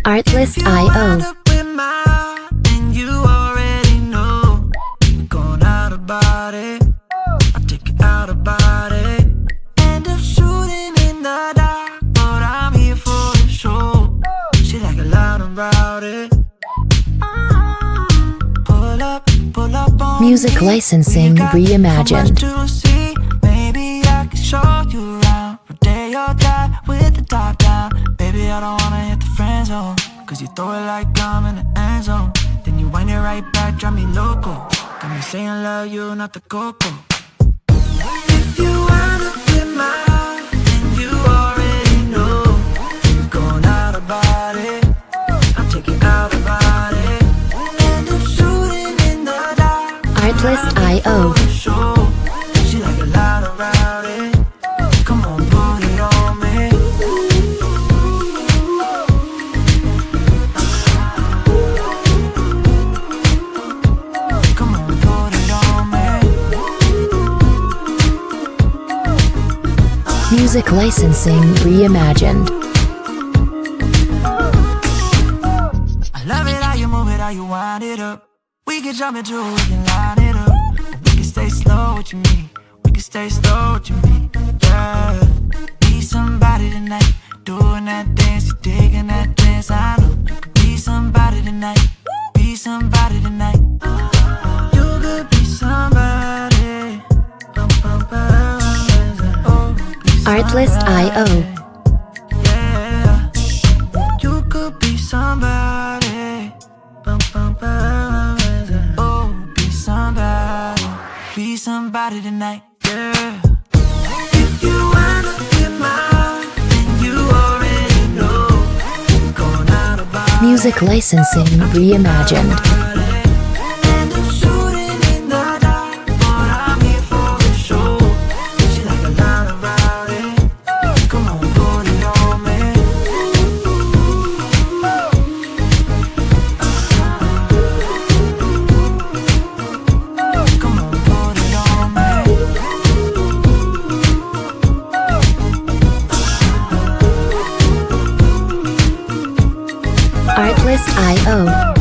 Artlist.io. Music licensing reimagined. Maybe I can show you around. Day or die with the top down. Baby, I don't wanna hit the friend zone, cause you throw it like I'm in the end zone. Then you wind it right back, drive me loco. Got me saying love you, not the coco. If you wanna be mine, then you already know. Going out about it, I'll take you out about it. End up shooting in the dark. Artlist.io. She like a lot around it. Come on, put it on me. Come on, put it on me. Music licensing reimagined. I love it how you move it, how you wind it up. We can jump into it, we can line it up. We can stay slow, what you mean? We can stay slow, what you mean? Yeah. Be somebody tonight, doing that dance, you digging that dance. I know you could be somebody tonight, be somebody tonight. You could be somebody. Oh, be Artlist.io. yeah. You could be somebody. Oh, be somebody. Be somebody tonight, yeah. If you wanna be mine, then you already know. Going out about Music licensing reimagined. end up shooting in the dark, but I'm here for the show. She like a lot about it. Come on, put it on me. Come on, put it on me. Artlist.io.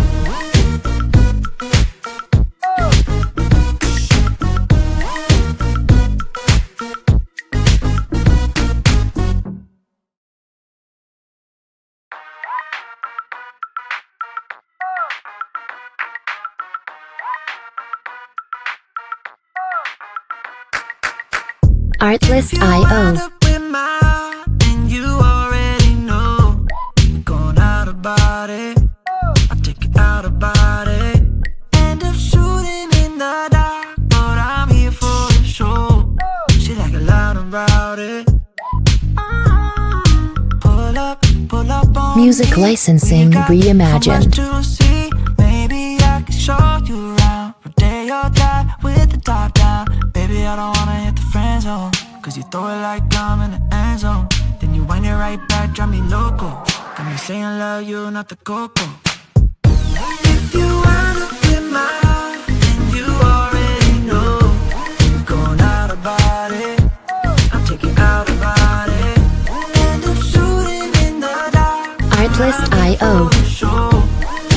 Artlist.io. And you already know. Going out about it, I'll take you out about it. End up shooting in the dark, but I'm here for the show. She like a lot about it. Pull up on Music me. licensing We got reimagined. so much to see. Maybe I can show you around. Day or die with the top down. Baby, I don't wanna hit the friend zone, cause you throw it like I'm in the end zone. Then you wind it right back, drive me loco. Got me saying love you, not the coco. If you wanna be mine, then you already know. Going out about it, I'll take you out about it. End up shooting in the dark. Artlist.io. Show.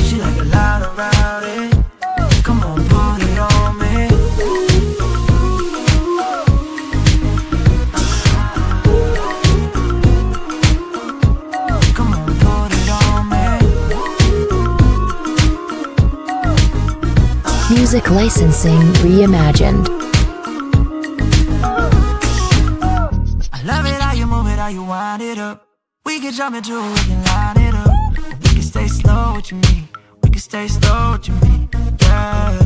She like a lot about it. Come on, put it on me. Come on, put it on me. Music licensing reimagined. I love it how you move it, how you wind it up. We can jump into it, we can line it up. We can stay slow, what you mean? We can stay slow, what you mean? Yeah.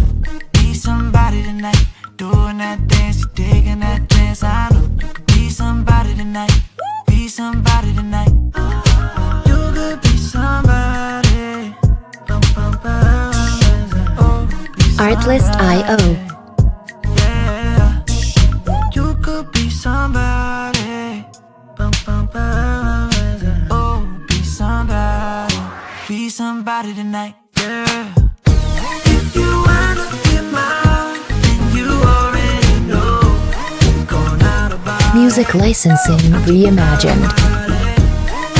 Be somebody tonight, doing that dance, you digging that dance. I know you could be somebody tonight, be somebody tonight. You could be somebody. Oh, be Artlist.io. yeah. You could be somebody. Oh, be somebody tonight, yeah. If you wanna be mine, then you already know. Going out about Music licensing reimagined.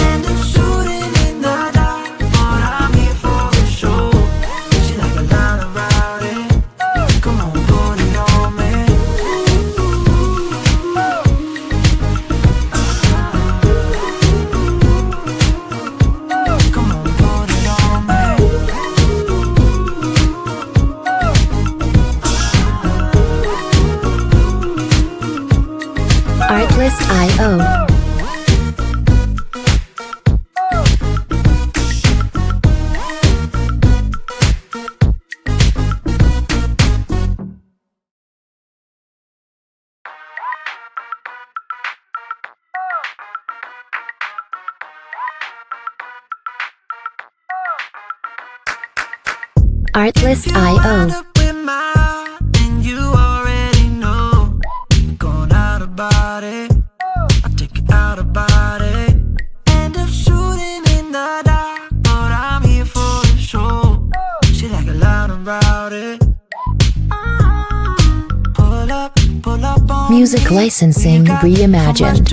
End up shooting in the dark, Artlist.io. Artlist.io. Up with mine, and you already know. Going out about it, I take it out about it. End up shooting in the dark, but I'm here for the show. She like it loud and rowdy. Pull up on Music me. licensing We got so much reimagined.